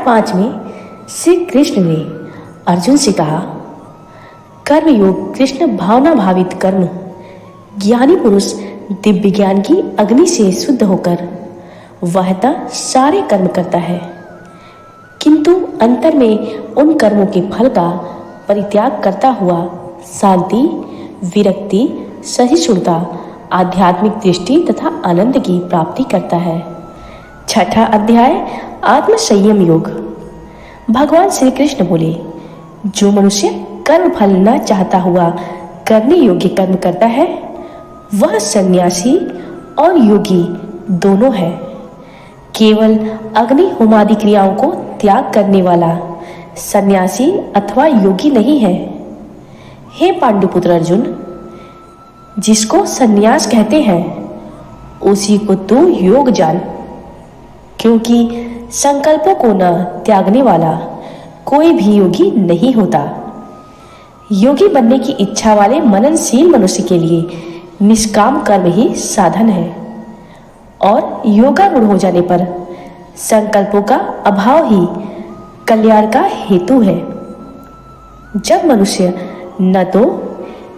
5 में श्री कृष्ण ने अर्जुन से कहा, कर्म योग कृष्ण भावना भावित कर्म, ज्ञानी पुरुष दिव्य ज्ञान की अग्नि से शुद्ध होकर वहता सारे कर्म करता है, किंतु अंतर में उन कर्मों के फल का परित्याग करता हुआ शांति, विरक्ति, सहिष्णुता, आध्यात्मिक दृष्टि तथा आनंद की प्राप्ति करता है। छठा अध्याय आत्म संयम योग। भगवान श्री कृष्ण बोले, जो मनुष्य कर्म फल न चाहता हुआ करने योग्य कर्म करता है वह सन्यासी और योगी दोनों है। केवल अग्नि होमादि क्रियाओं को त्याग करने वाला सन्यासी अथवा योगी नहीं है। हे पांडुपुत्र अर्जुन, जिसको सन्यास कहते हैं उसी को तू योग जान, क्योंकि संकल्पों को न त्यागने वाला कोई भी योगी नहीं होता। योगी बनने की इच्छा वाले मननशील मनुष्य के लिए निष्काम कर्म ही साधन है और योगारूढ़ हो जाने पर संकल्पों का अभाव ही कल्याण का हेतु है। जब मनुष्य न तो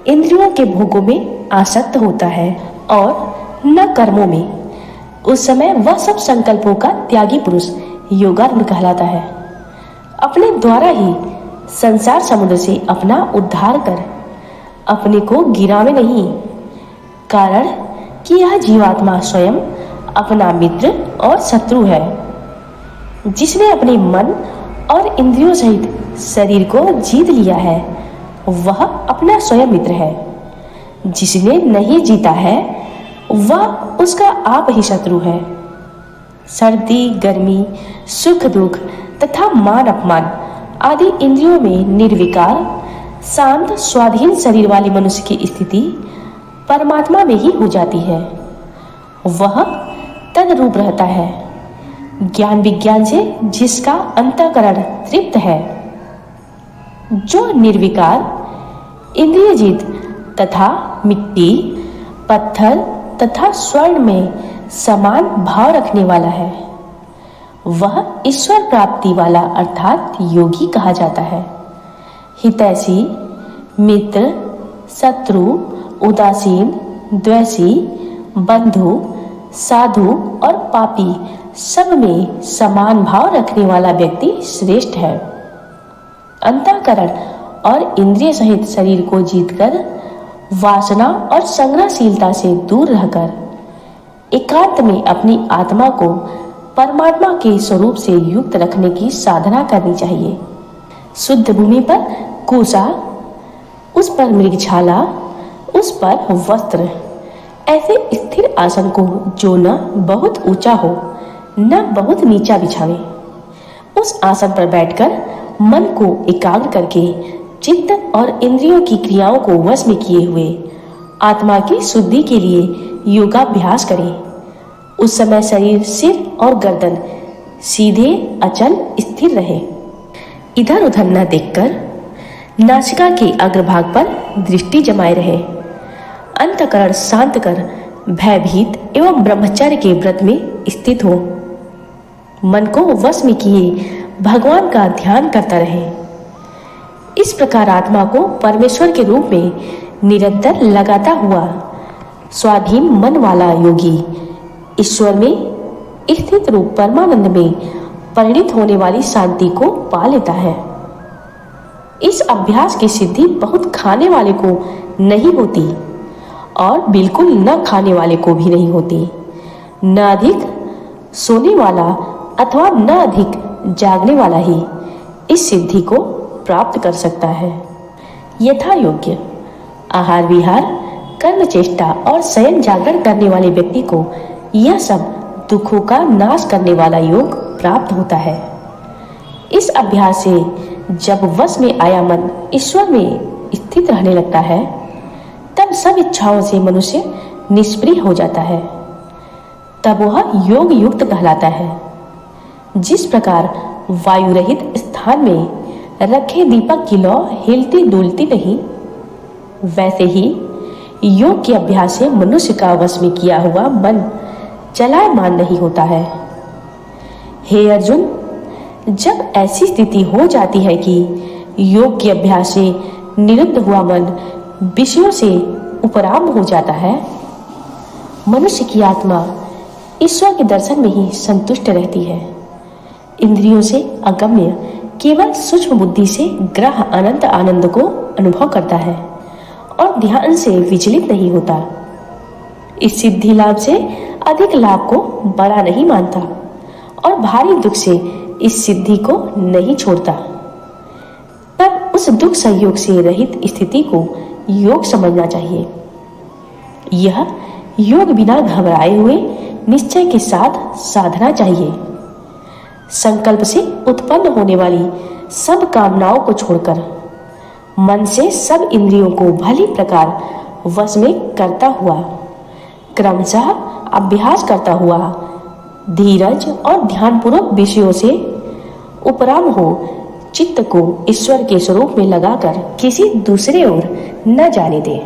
इंद्रियों के भोगों में आसक्त होता है और न कर्मों में, उस समय वह सब संकल्पों का त्यागी पुरुष योगारूढ़ कहलाता है। अपने द्वारा ही संसार समुद्र से अपना उद्धार कर अपने को गिरावे नहीं, कारण कि यह जीवात्मा स्वयं अपना मित्र और शत्रु है। जिसने अपने मन और इंद्रियों सहित शरीर को जीत लिया है वह अपना स्वयं मित्र है। जिसने नहीं जीता है वह उसका आप ही शत्रु है। सर्दी, गर्मी, सुख दुख तथा मान अपमान आदि इंद्रियों में निर्विकार, शांत, स्वाधीन शरीर वाले मनुष्य की स्थिति परमात्मा में ही हो जाती है। वह तद्रूप रहता है। ज्ञान विज्ञान से जिसका अंतःकरण तृप्त है, जो निर्विकार, इंद्रियजीत तथा मिट्टी, पत्थर तथा स्वर्ण में समान भाव रखने वाला है, वह ईश्वर प्राप्ति वाला अर्थात योगी कहा जाता है। हितैषी, मित्र, शत्रु, उदासीन, द्वेषी, बंधु, साधु और पापी सब में समान भाव रखने वाला व्यक्ति श्रेष्ठ है। अंतःकरण और इंद्रिय सहित शरीर को जीतकर वासना और संग्रहशीलता से दूर रहकर एकांत में अपनी आत्मा को परमात्मा के स्वरूप से युक्त रखने की साधना करनी चाहिए। शुद्ध भूमि पर कोसा, उस पर मृगछाला, उस पर वस्त्र, ऐसे स्थिर आसन को जो न बहुत ऊंचा हो न बहुत नीचा बिछावे। उस आसन पर बैठकर मन को एकाग्र करके चित्त और इंद्रियों की क्रियाओं को वश में किए हुए आत्मा की शुद्धि के लिए योगाभ्यास करें। उस समय शरीर, सिर और गर्दन सीधे, अचल, स्थिर रहे। इधर उधर न देखकर नासिका के अग्रभाग पर दृष्टि जमाए रहे। अंतःकरण शांत कर भयभीत एवं ब्रह्मचर्य के व्रत में स्थित हो। मन को वश में किए भगवान का ध्यान करता रहे। इस प्रकार आत्मा को परमेश्वर के रूप में निरंतर लगाता हुआ स्वाधीन मन वाला योगी ईश्वर में स्थित रूप परमानंद में परिणित होने वाली शांति को पा लेता है। इस अभ्यास की सिद्धि बहुत खाने वाले को नहीं होती और बिल्कुल न खाने वाले को भी नहीं होती। न अधिक सोने वाला अथवा न अधिक जागने वाला ही इस सिद्धि को प्राप्त कर सकता है। यथा योग्य आहार विहार, कर्म चेष्टा और शयन जागरण करने वाले व्यक्ति को यह सब दुखों का नाश करने वाला योग प्राप्त होता है। इस अभ्यास से जब वश में आया मन ईश्वर में स्थित रहने लगता है, तब सब इच्छाओं से मनुष्य निष्प्रिय हो जाता है। तब वह योग युक्त कहलाता है। जिस प्रकार वायु रहित स्थान में रखे दीपक की लौ हिलती डुलती नहीं, वैसे ही योग के अभ्यास से मनुष्य का वश में किया हुआ मन चलायमान नहीं होता है। हे अर्जुन, जब ऐसी स्थिति हो जाती है कि योग के अभ्यास से निरुद्ध हुआ मन विषयों से उपराम हो जाता है, मनुष्य की आत्मा ईश्वर के दर्शन में ही संतुष्ट रहती है। इंद्रियों से अगम्य केवल सूक्ष्म बुद्धि से ग्रह अनंत आनंद को अनुभव करता है और ध्यान से विचलित नहीं होता। इस सिद्धि लाभ से अधिक लाभ को बड़ा नहीं मानता और भारी दुख से इस सिद्धि को नहीं छोड़ता। तब उस दुख संयोग से रहित स्थिति को योग समझना चाहिए। यह योग बिना घबराए हुए निश्चय के साथ साधना चाहिए। संकल्प से उत्पन्न होने वाली सब कामनाओं को छोड़कर मन से सब इंद्रियों को भली प्रकार वश में करता हुआ, क्रमशः अभ्यास करता हुआ, धीरज और ध्यानपूर्वक विषयों से उपराम हो चित्त को ईश्वर के स्वरूप में लगाकर किसी दूसरे ओर न जाने दे।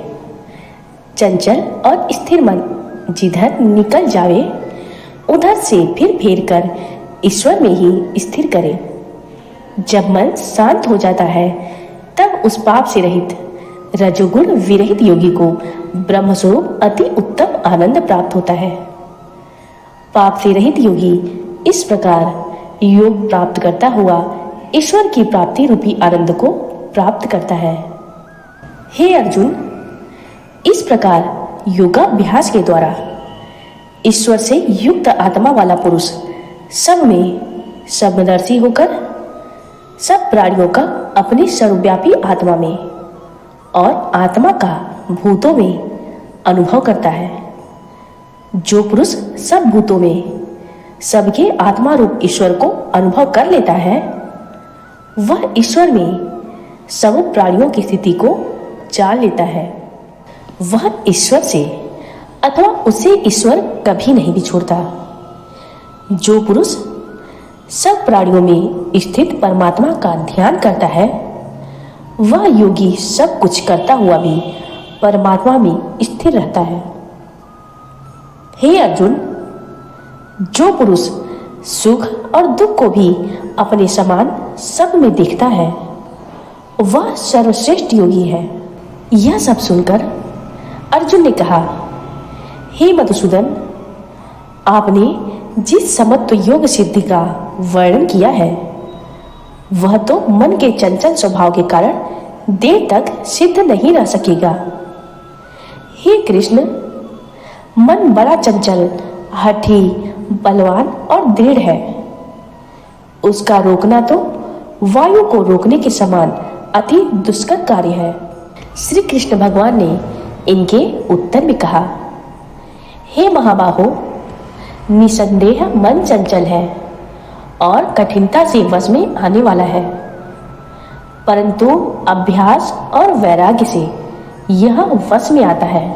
चंचल और स्थिर मन जिधर निकल जावे उधर से फिर फेर कर ईश्वर में ही स्थिर करे। जब मन शांत हो जाता है तब उस पाप से रहित रजोगुण विरहित योगी को ब्रह्मस्वरूप अति उत्तम आनंद प्राप्त होता है। पाप से रहित योगी इस प्रकार योग प्राप्त करता हुआ ईश्वर की प्राप्ति रूपी आनंद को प्राप्त करता है। हे अर्जुन, इस प्रकार योगाभ्यास के द्वारा ईश्वर से युक्त आत्मा वाला पुरुष सब में समदर्शी होकर सब प्राणियों का अपनी सर्वव्यापी आत्मा में और आत्मा का भूतों में अनुभव करता है। जो पुरुष सब भूतों में सबके आत्मा रूप ईश्वर को अनुभव कर लेता है, वह ईश्वर में सब प्राणियों की स्थिति को जान लेता है। वह ईश्वर से अथवा उसे ईश्वर कभी नहीं बिछोड़ता। जो पुरुष सब प्राणियों में स्थित परमात्मा का ध्यान करता है, वह योगी सब कुछ करता हुआ भी परमात्मा में स्थिर रहता है। हे अर्जुन, जो पुरुष सुख और दुख को भी अपने समान सब में देखता है, वह सर्वश्रेष्ठ योगी है। यह सब सुनकर अर्जुन ने कहा, हे मधुसूदन, आपने जिस समत्व योग सिद्धि का वर्णन किया है, वह तो मन के चंचल स्वभाव के कारण देर तक सिद्ध नहीं रह सकेगा। हे कृष्ण, मन बड़ा चंचल, हठी, बलवान और दृढ़ है। उसका रोकना तो वायु को रोकने के समान अति दुष्कर कार्य है। श्री कृष्ण भगवान ने इनके उत्तर में कहा, हे महाबाहो, निसंदेह मन चंचल है और कठिनता से वश में आने वाला है, परंतु अभ्यास और वैराग्य से यह वश में आता है।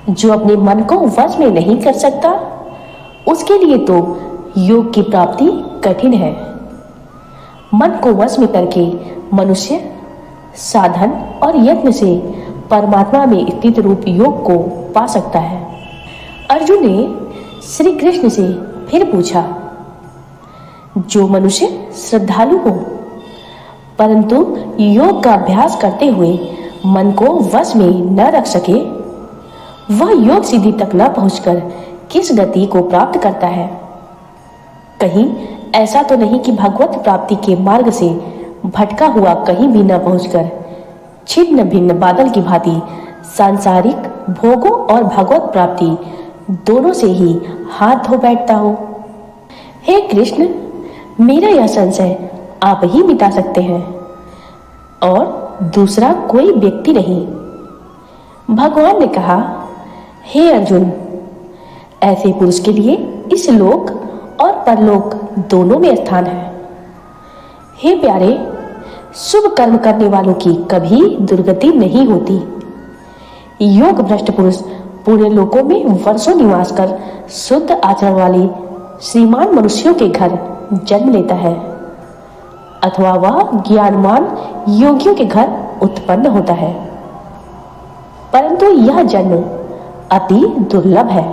जो अपने मन को वश में नहीं कर सकता, उसके लिए तो योग की प्राप्ति कठिन है। मन को वश में करके मनुष्य साधन और यत्न से परमात्मा में स्थित रूप योग को पा सकता है। अर्जुन ने श्री कृष्ण से फिर पूछा, जो मनुष्य श्रद्धालु हो परंतु योग का अभ्यास करते हुए मन को वश में न रख सके, वह योग सिद्धि तक न पहुंचकर किस गति को प्राप्त करता है? कहीं ऐसा तो नहीं कि भगवत प्राप्ति के मार्ग से भटका हुआ कहीं भी न पहुंचकर छिन्न भिन्न बादल की भांति सांसारिक भोगों और भगवत प्राप्ति दोनों से ही हाथ धो बैठता हो? हे कृष्ण, मेरा यह संशय आप ही मिटा सकते हैं और दूसरा कोई व्यक्ति नहीं। भगवान ने कहा, हे अर्जुन, ऐसे पुरुष के लिए इस लोक और परलोक दोनों में स्थान है। हे प्यारे, शुभ कर्म करने वालों की कभी दुर्गति नहीं होती। योग भ्रष्ट पुरुष पूरे लोकों में वर्षों निवास कर शुद्ध आचरण वाले श्रीमान मनुष्यों के घर जन्म लेता है, अथवा वह ज्ञानवान योगियों के घर उत्पन्न होता है, परंतु यह जन्म अति दुर्लभ है।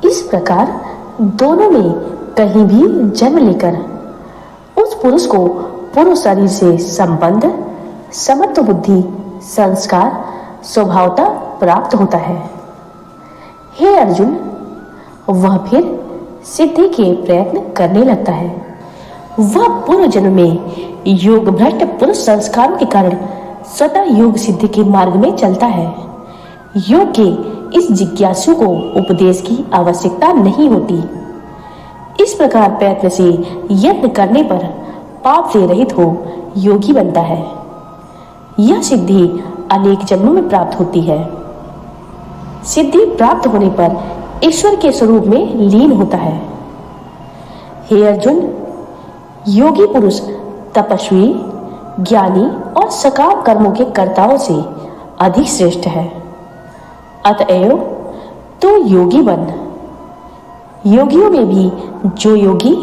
इस प्रकार दोनों में कहीं भी जन्म लेकर पुरुष को पूर्व शरीर से संबंध, समत्व बुद्धि, संस्कार स्वभावता प्राप्त होता है। हे अर्जुन, वह फिर सिद्धि के प्रयत्न करने लगता है। वह पूर्व जन्म में योग भ्रष्ट पुरुष संस्कारों के कारण स्वतः योग सिद्धि के मार्ग में चलता है। योग के इस जिज्ञासु को उपदेश की आवश्यकता नहीं होती। इस प्रकार प्रयत्न से यत्न करने पर पाप से रहित हो योगी बनता है। यह सिद्धि अनेक जन्मों में प्राप्त होती है। सिद्धि प्राप्त होने पर ईश्वर के स्वरूप में लीन होता है। हे अर्जुन, योगी पुरुष तपस्वी, ज्ञानी और सकाम कर्मों के कर्ताओं से अधिक श्रेष्ठ है। अतएव तो योगी बन। योगियों में भी जो योगी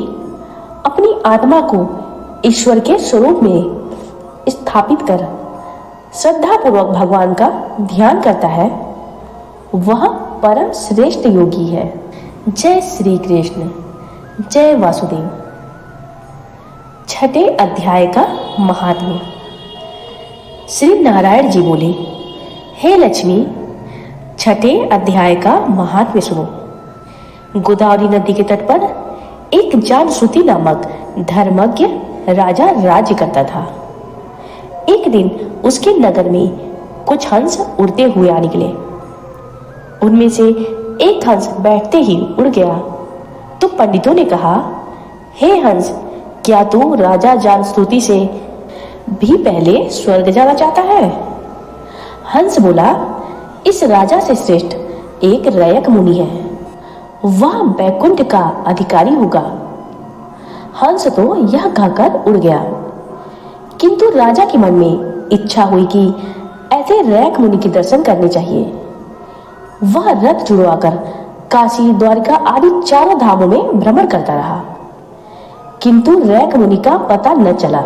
अपनी आत्मा को ईश्वर के स्वरूप में स्थापित कर श्रद्धा पूर्वक भगवान का ध्यान करता है, वह परम श्रेष्ठ योगी है। जय श्री कृष्ण, जय वासुदेव। छठे अध्याय का महात्म्य। श्री नारायण जी बोले, हे लक्ष्मी, छठे अध्याय का महात्म्य सुनो। गोदावरी नदी के तट पर एक जामश्रुति नामक धर्मज्ञ राजा राज्य करता था। एक दिन उसके नगर में कुछ हंस उड़ते हुए आ निकले। उनमें से एक हंस बैठते ही उड़ गया तो पंडितों ने कहा, हे हंस, क्या तू राजा जामश्रुति से भी पहले स्वर्ग जाना चाहता है? हंस बोला, इस राजा से श्रेष्ठ एक रयक मुनि है, वह बैकुंठ का अधिकारी होगा। हंस तो यह कहकर उड़ गया, किंतु राजा के मन में इच्छा हुई कि ऐसे रयक मुनि के दर्शन करने चाहिए। वह रथ जुड़वाकर काशी, द्वारिका आदि चारों धामों में भ्रमण करता रहा, किंतु रयक मुनि का पता न चला।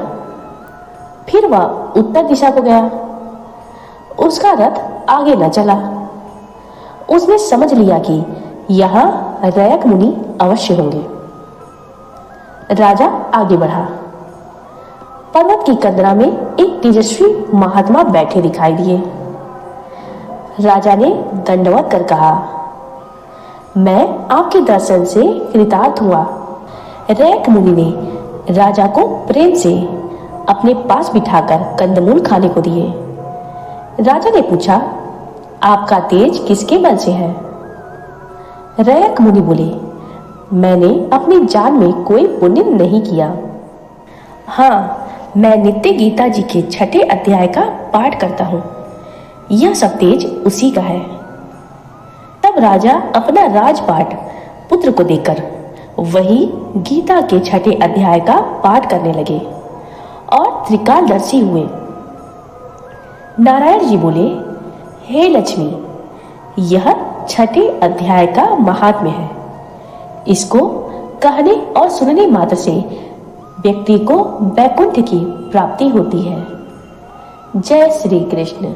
फिर वह उत्तर दिशा को गया, उसका रथ आगे न चला। उसने समझ लिया कि यहाँ रयक मुनि अवश्य होंगे। राजा आगे बढ़ा। पर्वत की कंदरा में एक तेजस्वी महात्मा बैठे दिखाई दिए। राजा ने दंडवत कर कहा, मैं आपके दर्शन से कृतार्थ हुआ। रयक मुनि ने राजा को प्रेम से अपने पास बिठाकर कंदमूल खाने को दिए। राजा ने पूछा, आपका तेज किसके बल से है? रयक मुनि बोले, मैंने अपनी जान में कोई पुण्य नहीं किया। हाँ, मैं नित्य गीता जी के छठे अध्याय का पाठ करता हूँ, यह सब तेज उसी का है। तब राजा अपना राजपाट पुत्र को देकर वही गीता के छठे अध्याय का पाठ करने लगे और त्रिकालदर्शी हुए। नारायण जी बोले, हे लक्ष्मी, यह छठे अध्याय का महात्म्य है। इसको कहने और सुनने मात्र से व्यक्ति को वैकुंठ की प्राप्ति होती है। जय श्री कृष्ण।